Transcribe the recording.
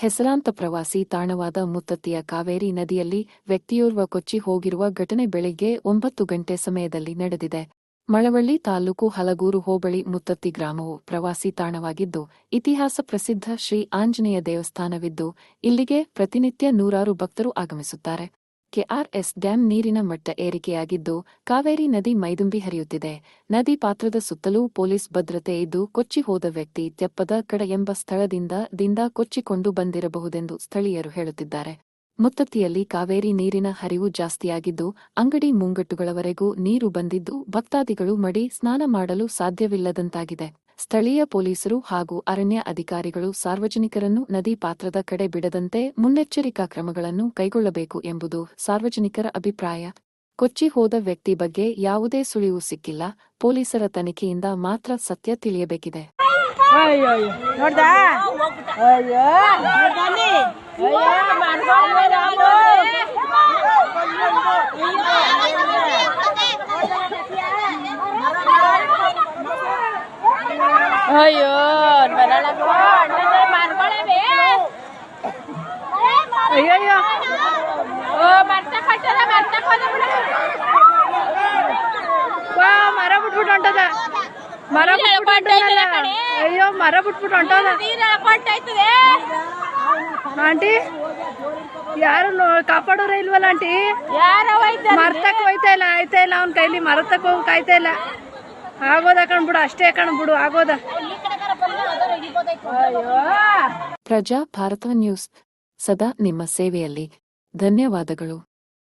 ಹೆಸರಾಂತ ಪ್ರವಾಸಿ ತಾಣವಾದ ಮುತ್ತತ್ತಿಯ ಕಾವೇರಿ ನದಿಯಲ್ಲಿ ವ್ಯಕ್ತಿಯೋರ್ವ ಕೊಚ್ಚಿ ಹೋಗಿರುವ ಘಟನೆ ಬೆಳಿಗ್ಗೆ 9 ಗಂಟೆ ಸಮಯದಲ್ಲಿ ನಡೆದಿದೆ. ಮಳವಳ್ಳಿ ತಾಲೂಕು ಹಲಗೂರು ಹೋಬಳಿ ಮುತ್ತತ್ತಿ ಗ್ರಾಮವು ಪ್ರವಾಸಿ ತಾಣವಾಗಿದ್ದು, ಇತಿಹಾಸ ಪ್ರಸಿದ್ಧ ಶ್ರೀ ಆಂಜನೇಯ ದೇವಸ್ಥಾನವಿದ್ದು, ಇಲ್ಲಿಗೆ ಪ್ರತಿನಿತ್ಯ ನೂರಾರು ಭಕ್ತರು ಆಗಮಿಸುತ್ತಾರೆ. ಕೆಆರ್ಎಸ್ ಡ್ಯಾಂ ನೀರಿನ ಮಟ್ಟ ಏರಿಕೆಯಾಗಿದ್ದು, ಕಾವೇರಿ ನದಿ ಮೈದುಂಬಿ ಹರಿಯುತ್ತಿದೆ. ನದಿ ಪಾತ್ರದ ಸುತ್ತಲೂ ಪೊಲೀಸ್ ಭದ್ರತೆ ಇದ್ದು, ಕೊಚ್ಚಿ ಹೋದ ವ್ಯಕ್ತಿ ತೆಪ್ಪದ ಕಡ ಎಂಬ ಸ್ಥಳದಿಂದ ಕೊಚ್ಚಿಕೊಂಡು ಬಂದಿರಬಹುದೆಂದು ಸ್ಥಳೀಯರು ಹೇಳುತ್ತಿದ್ದಾರೆ. ಮುತ್ತತ್ತಿಯಲ್ಲಿ ಕಾವೇರಿ ನೀರಿನ ಹರಿವು ಜಾಸ್ತಿಯಾಗಿದ್ದು, ಅಂಗಡಿ ಮುಂಗಟ್ಟುಗಳವರೆಗೂ ನೀರು ಬಂದಿದ್ದು, ಭಕ್ತಾದಿಗಳು ಮಡಿ ಸ್ನಾನ ಮಾಡಲು ಸಾಧ್ಯವಿಲ್ಲದಂತಾಗಿದೆ. ಸ್ಥಳೀಯ ಪೊಲೀಸರು ಹಾಗೂ ಅರಣ್ಯ ಅಧಿಕಾರಿಗಳು ಸಾರ್ವಜನಿಕರನ್ನು ನದಿ ಪಾತ್ರದ ಕಡೆ ಬಿಡದಂತೆ ಮುನ್ನೆಚ್ಚರಿಕಾ ಕ್ರಮಗಳನ್ನು ಕೈಗೊಳ್ಳಬೇಕು ಎಂಬುದು ಸಾರ್ವಜನಿಕರ ಅಭಿಪ್ರಾಯ. ಕೊಚ್ಚಿ ಹೋದ ವ್ಯಕ್ತಿ ಬಗ್ಗೆ ಯಾವುದೇ ಸುಳಿವು ಸಿಕ್ಕಿಲ್ಲ. ಪೊಲೀಸರ ತನಿಖೆಯಿಂದ ಮಾತ್ರ ಸತ್ಯ ತಿಳಿಯಬೇಕಿದೆ. ಅಯ್ಯೋ ಅಯ್ಯಯ್ಯೋ ಮರ ಬಿಟ್ಬಿಟ್ಟು ಹೊಂಟದ ಅಯ್ಯೋ ಮರ ಬಿಟ್ಬಿಟ್ಟು ಹೊಂಟದ ಆಂಟಿ ಯಾರು ಕಾಪಾಡೋರ ಇಲ್ವಲ್ಲ ಆಂಟಿ ಮರ್ತಕ್ ಹೋಯ್ತಾ ಇಲ್ಲ ಅವ್ನ ಕೈಲಿ ಮರತಕ್ ಹೋಗಕ್ ಆಯ್ತಾ ಇಲ್ಲ. ಆಗೋದ ಕಣ್ಬಿಡು ಅಷ್ಟೇ ಕಣ್ಬಿಡು ಆಗೋದ. ಪ್ರಜಾ ಭಾರತ ನ್ಯೂಸ್ ಸದಾ ನಿಮ್ಮ ಸೇವೆಯಲ್ಲಿ. ಧನ್ಯವಾದಗಳು.